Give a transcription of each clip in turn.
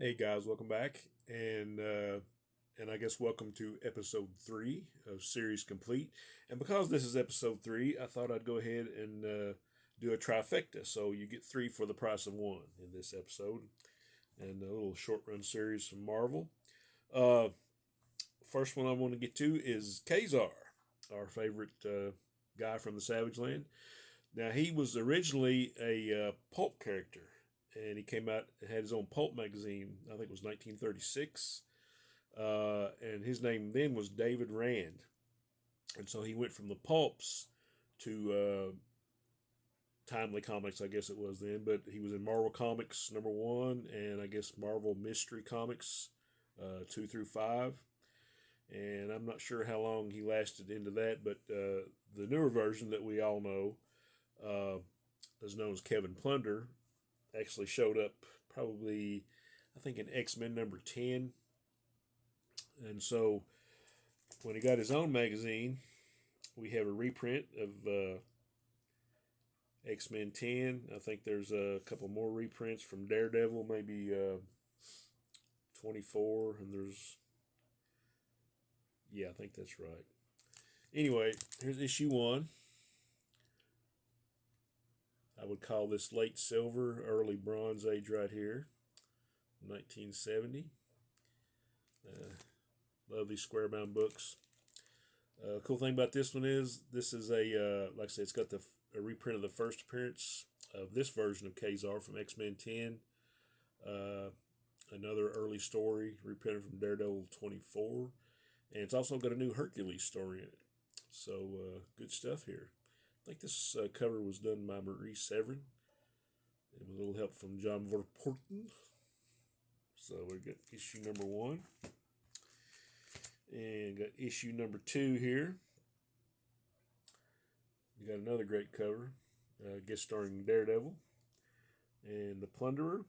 Hey guys, welcome back, and I guess welcome to episode 3 of series complete. And because this is episode 3, I thought I'd go ahead and do a trifecta. So you get 3 for the price of 1 in this episode, and a little short run series from Marvel. Uh, First one I want to get to is Ka-Zar, our favorite guy from the Savage Land. Now he was originally a pulp character, and he came out and had his own pulp magazine. I think it was 1936, and his name then was David Rand, and so he went from the pulps to Timely Comics, I guess it was then. But he was in Marvel Comics #1, and I guess Marvel Mystery Comics 2 through 5. And I'm not sure how long he lasted into that, but the newer version that we all know, uh, is known as Kevin Plunder, actually showed up probably, I think, in X-Men #10. And so when he got his own magazine, we have a reprint of X-Men 10. I think there's a couple more reprints from Daredevil, maybe 24, and yeah, I think that's right. Anyway, here's issue 1. I would call this late silver, early bronze age right here, 1970. Love these square bound books. Cool thing about this one is this is like I said, it's got a reprint of the first appearance of this version of Ka-Zar from X-Men 10. Another early story reprinted from Daredevil 24. And it's also got a new Hercules story in it. So good stuff here. I think this cover was done by Marie Severin, and with a little help from John Verpoorten. So we got issue #1. And got issue #2 here. You got another great cover, guest starring Daredevil and the Plunderer.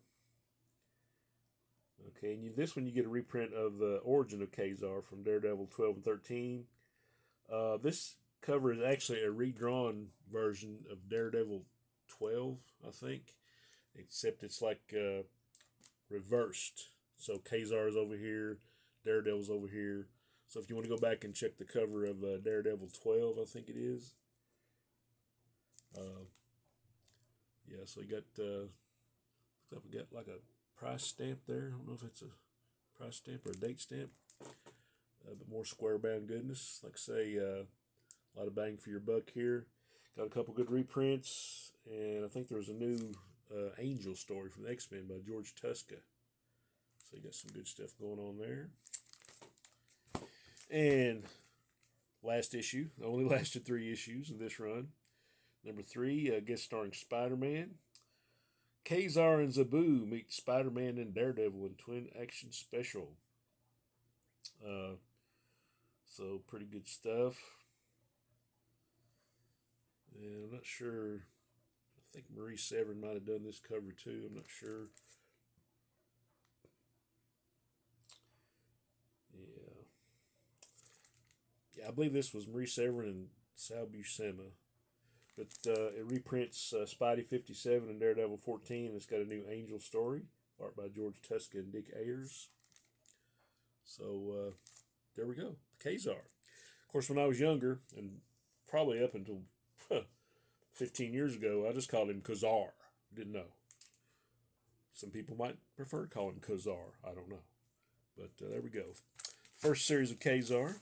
Okay, and this one you get a reprint of the origin of Ka-Zar from Daredevil 12 and 13. This cover is actually a redrawn version of Daredevil 12, I think, except it's like reversed. So Ka-Zar is over here, Daredevil's over here. So if you want to go back and check the cover of Daredevil 12, I think it is. Yeah, so we got looks like we got like a price stamp there. I don't know if it's a price stamp or a date stamp, but more square bound goodness. Like I say, a lot of bang for your buck here. Got a couple good reprints, and I think there was a new Angel story from the X-Men by George Tuska. So you got some good stuff going on there. And last issue, only lasted 3 issues of this run. #3, guest starring Spider-Man. Ka-Zar and Zabu meet Spider-Man and Daredevil in twin action special. So pretty good stuff. And I'm not sure. I think Marie Severin might have done this cover too. I'm not sure. Yeah, I believe this was Marie Severin and Sal Buscema. But it reprints Spidey 57 and Daredevil 14. It's got a new Angel story, art by George Tuska and Dick Ayers. So there we go, Ka-Zar. Of course, when I was younger, and probably up until 15 years ago, I just called him Ka-Zar. Didn't know. Some people might prefer to call him Ka-Zar. I don't know. But there we go. First series of Ka-Zar.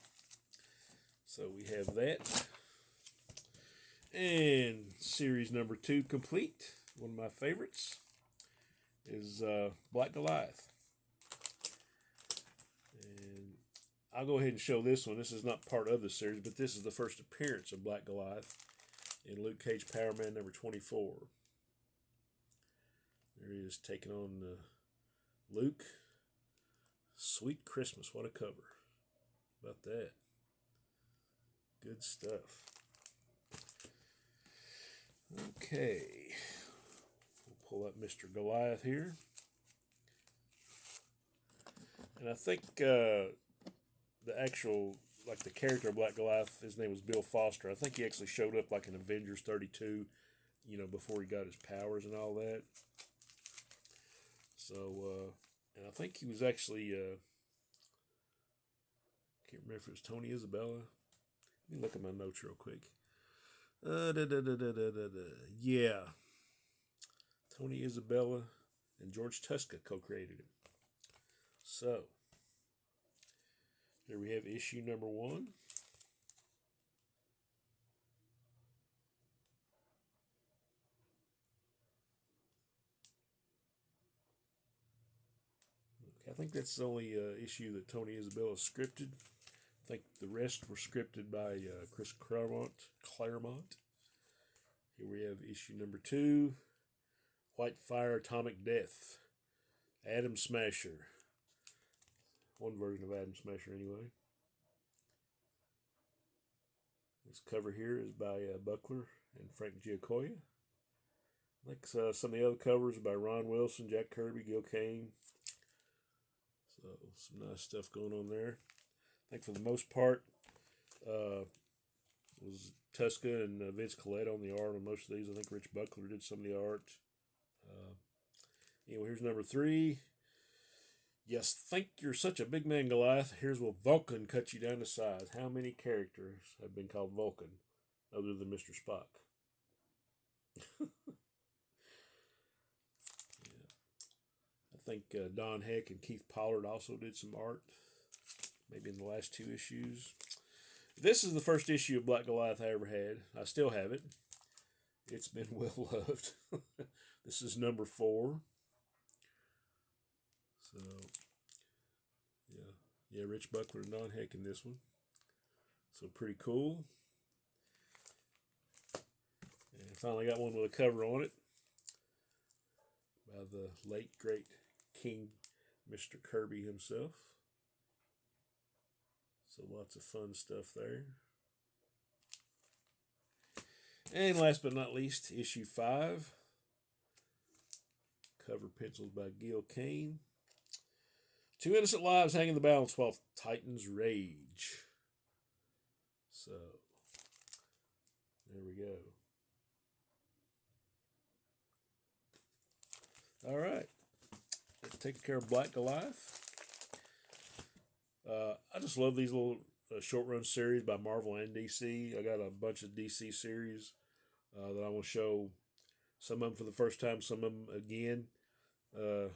So we have that. And series #2 complete. One of my favorites is Black Goliath. And I'll go ahead and show this one. This is not part of the series, but this is the first appearance of Black Goliath in Luke Cage Power Man #24. There he is taking on Luke. Sweet Christmas. What a cover. How about that? Good stuff. Okay. We'll pull up Mr. Goliath here. And I think the actual, like the character of Black Goliath, his name was Bill Foster. I think he actually showed up like in Avengers 32, before he got his powers and all that. So and I think he was actually can't remember if it was Tony Isabella. Let me look at my notes real quick. Yeah, Tony Isabella and George Tuska co-created it. So here we have issue number 1. Okay, I think that's the only issue that Tony Isabella scripted. I think the rest were scripted by Chris Claremont. Here we have issue number 2, White Fire Atomic Death, Atom Smasher. One version of Atom Smasher, anyway. This cover here is by Buckler and Frank Giacoia. Like some of the other covers by Ron Wilson, Jack Kirby, Gil Kane. So some nice stuff going on there. I think for the most part, was Tuska and Vince Collette on the art on most of these. I think Rich Buckler did some of the art. Anyway, here's number 3. Yes, think you're such a big man, Goliath. Here's where Vulcan cut you down to size. How many characters have been called Vulcan other than Mr. Spock? Yeah. I think Don Heck and Keith Pollard also did some art, maybe in the last 2 issues. This is the first issue of Black Goliath I ever had. I still have it. It's been well loved. This is number 4. So, yeah, Rich Buckler and Don Heck in this one. So pretty cool. And I finally got one with a cover on it by the late, great King, Mr. Kirby himself. So lots of fun stuff there. And last but not least, issue 5. Cover pencils by Gil Kane. 2 innocent lives hang in the balance while Titans rage. So, there we go. All right. Taking care of Black Goliath. I just love these little short run series by Marvel and DC. I got a bunch of DC series that I will show. Some of them for the first time, some of them again.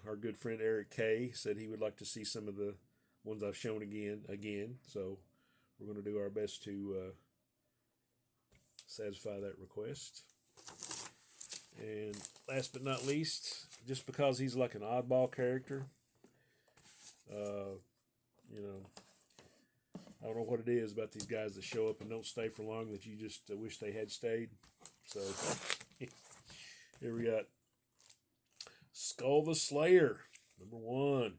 Our good friend Eric K said he would like to see some of the ones I've shown again. So we're going to do our best to satisfy that request. And last but not least, just because he's like an oddball character, I don't know what it is about these guys that show up and don't stay for long that you just wish they had stayed. So here we got Skull the Slayer, number 1.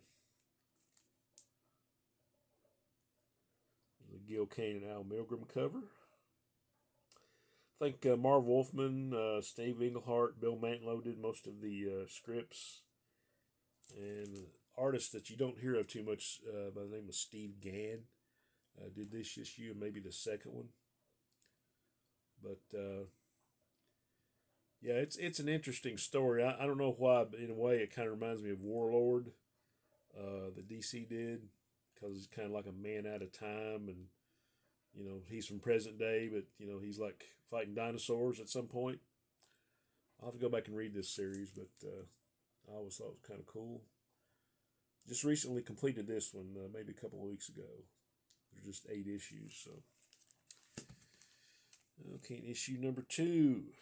The Gil Kane and Al Milgrom cover. I think Marv Wolfman, Steve Englehart, Bill Mantlo did most of the scripts. And artist that you don't hear of too much by the name of Steve Gann did this issue and maybe the second one. But yeah, it's an interesting story. I don't know why, but in a way it kind of reminds me of Warlord, the DC did, because he's kind of like a man out of time, and he's from present day, but he's like fighting dinosaurs at some point. I'll have to go back and read this series, but I always thought it was kind of cool. Just recently completed this one, maybe a couple of weeks ago. There's just 8 issues, so. Okay, issue number 2.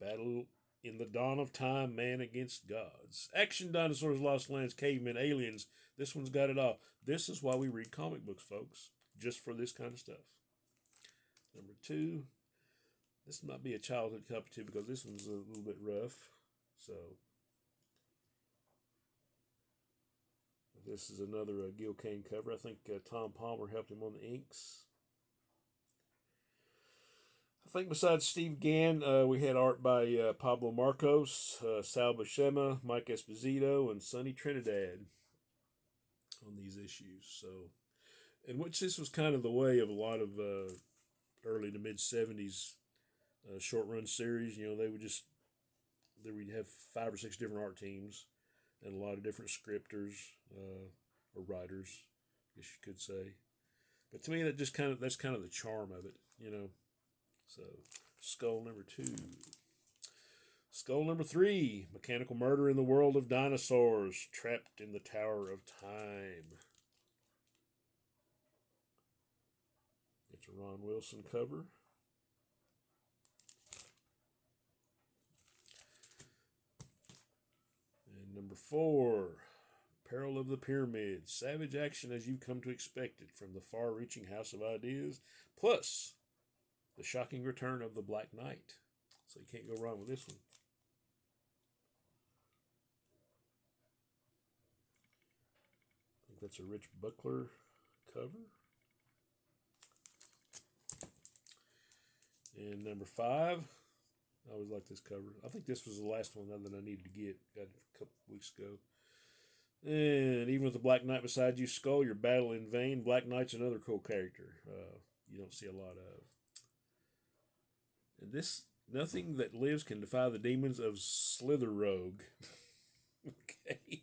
Battle in the Dawn of Time, Man Against Gods. Action, dinosaurs, lost lands, cavemen, aliens. This one's got it all. This is why we read comic books, folks. Just for this kind of stuff. Number 2. This might be a childhood cup too, because this one's a little bit rough. So this is another Gil Kane cover. I think Tom Palmer helped him on the inks. I think besides Steve Gann, we had art by Pablo Marcos, Sal Buscema, Mike Esposito, and Sonny Trinidad on these issues. So, in which this was kind of the way of a lot of early to mid 70s short run series. They would have 5 or 6 different art teams, and a lot of different scripters or writers, I guess you could say. But to me, that's kind of the charm of it, you know. So, skull number 2. Skull number 3, mechanical murder in the world of dinosaurs, trapped in the Tower of Time. It's a Ron Wilson cover. And number 4, Peril of the Pyramid, savage action as you've come to expect it from the far-reaching House of Ideas, plus the shocking return of the Black Knight. So you can't go wrong with this one. I think that's a Rich Buckler cover. And number 5, I always like this cover. I think this was the last one that I needed to get. Got it a couple weeks ago. And even with the Black Knight beside you, Skull, your battle in vain. Black Knight's another cool character you don't see a lot of. And this, nothing that lives can defy the demons of Slither Rogue. Okay.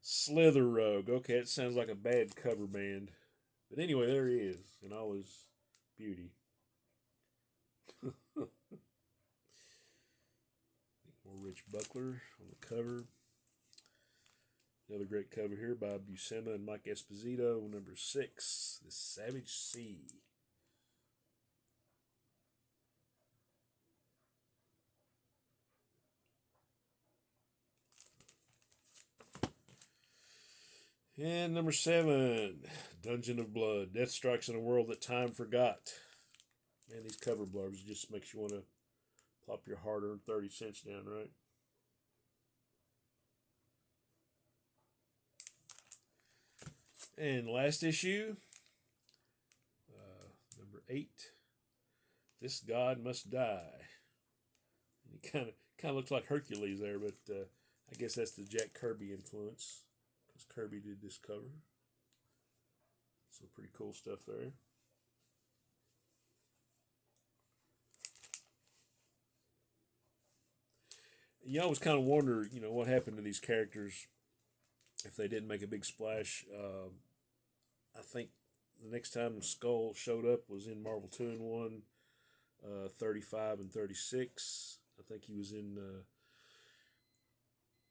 Slither Rogue. Okay, it sounds like a bad cover band. But anyway, there he is in all his beauty. More Rich Buckler on the cover. Another great cover here by Buscema and Mike Esposito. Number 6, The Savage Sea. And number 7, Dungeon of Blood. Death strikes in a world that time forgot. Man, these cover blurbs just makes you want to plop your hard-earned 30 cents down, right? And last issue, number 8, This God Must Die. And he kind of looks like Hercules there, but I guess that's the Jack Kirby influence, because Kirby did this cover. So pretty cool stuff there. You always kind of wonder, you know, what happened to these characters if they didn't make a big splash. I think the next time Skull showed up was in Marvel 2-in-1, 35 and 36. I think he was in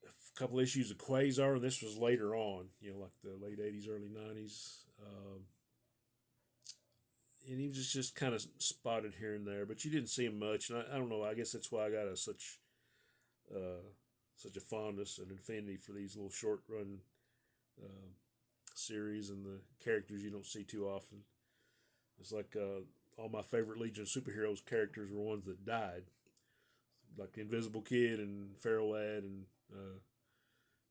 a couple issues of Ka-Zar, and this was later on, you know, like the late 80s, early 90s. And he was just kind of spotted here and there, but you didn't see him much. And I don't know, I guess that's why I got such a fondness and affinity for these little short run series and the characters you don't see too often. It's like all my favorite Legion of Superheroes characters were ones that died, like the Invisible Kid and Feral Lad and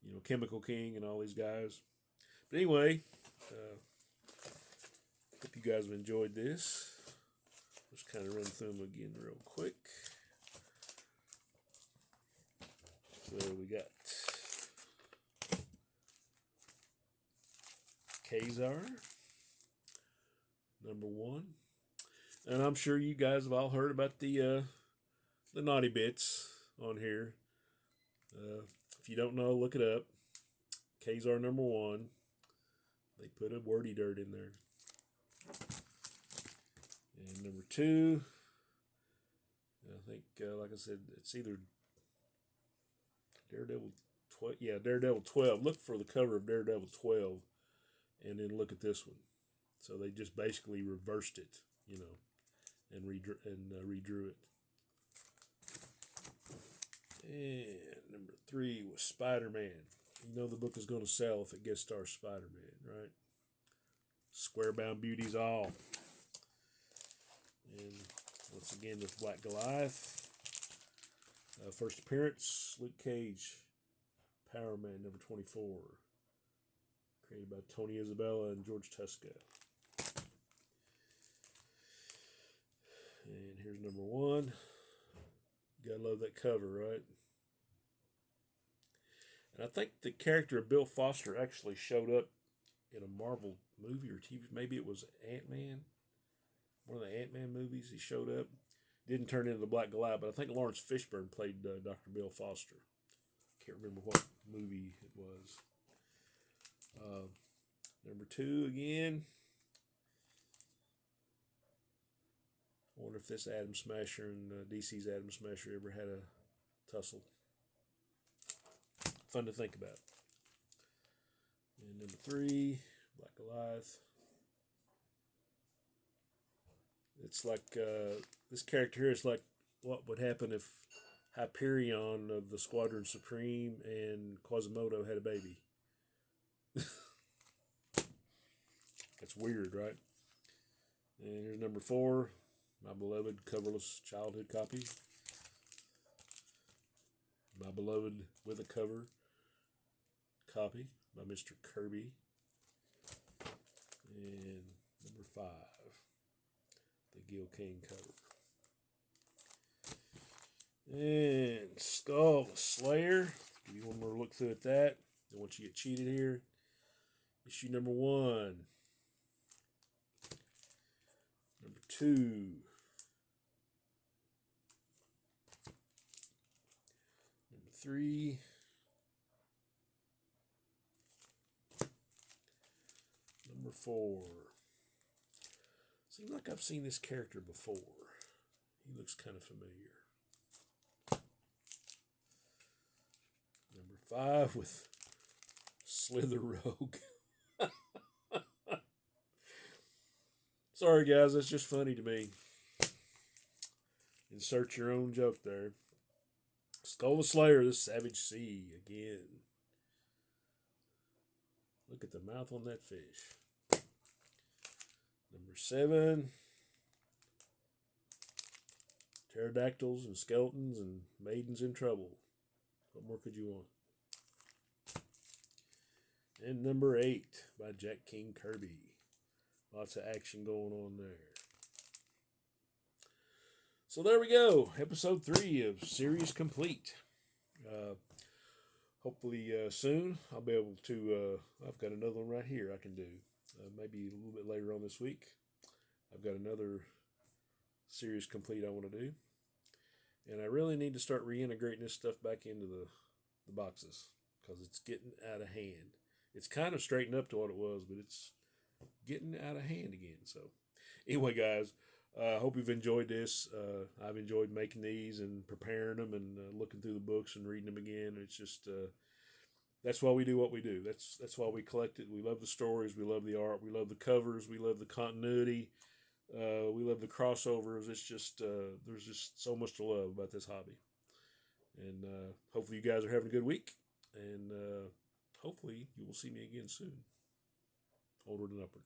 you know, Chemical King and all these guys. But anyway, hope you guys have enjoyed this. Just kind of run through them again real quick. So we got Ka-Zar, number 1. And I'm sure you guys have all heard about the naughty bits on here. If you don't know, look it up. Ka-Zar number 1. They put a wordy dirt in there. And number 2, I think, like I said, it's either Daredevil 12. Yeah, Daredevil 12. Look for the cover of Daredevil 12, and then look at this one. So they just basically reversed it, you know, and redrew it. And number 3 was Spider-Man. You know the book is going to sell if it guest stars Spider-Man, right? Square-bound beauties all. And once again with Black Goliath. First appearance, Luke Cage, Power Man, number 24. Created by Tony Isabella and George Tuska. And here's number 1. You gotta love that cover, right? And I think the character of Bill Foster actually showed up in a Marvel movie or TV. Maybe it was Ant-Man. One of the Ant-Man movies he showed up. Didn't turn into the Black Goliath, but I think Lawrence Fishburne played Dr. Bill Foster. can't remember what movie it was. Number 2 again. I wonder if this Atom Smasher and DC's Atom Smasher ever had a tussle. Fun to think about. And number 3, Black Goliath. It's like this character here is like what would happen if Hyperion of the Squadron Supreme and Quasimodo had a baby. That's weird, right? And here's number 4, my beloved coverless childhood copy. My beloved with a cover copy by Mr. Kirby. And number 5, the Gil Kane cover. And Skull Slayer. Give you one more look through at that. Don't want you to get cheated here. Issue number 1. Number 2. Number 3. Number 4. Seems like I've seen this character before. He looks kind of familiar. Number 5 with Slither Rogue. Sorry, guys, that's just funny to me. Insert your own joke there. Skull the Slayer, the Savage Sea again. Look at the mouth on that fish. Number 7. Pterodactyls and skeletons and maidens in trouble. What more could you want? And number 8 by Jack King Kirby. Lots of action going on there. So there we go. Episode 3 of Series Complete. Hopefully soon I'll be able to, I've got another one right here I can do. Maybe a little bit later on this week. I've got another Series Complete I want to do. And I really need to start reintegrating this stuff back into the boxes because it's getting out of hand. It's kind of straightened up to what it was, but it's getting out of hand again. So anyway, guys, I hope you've enjoyed this. I've enjoyed making these and preparing them and looking through the books and reading them again. It's just that's why we do what we do. That's why we collect it. We love the stories. We love the art. We love the covers. We love the continuity. We love the crossovers. It's just there's just so much to love about this hobby. And hopefully you guys are having a good week. And hopefully you will see me again soon. Onward and upward.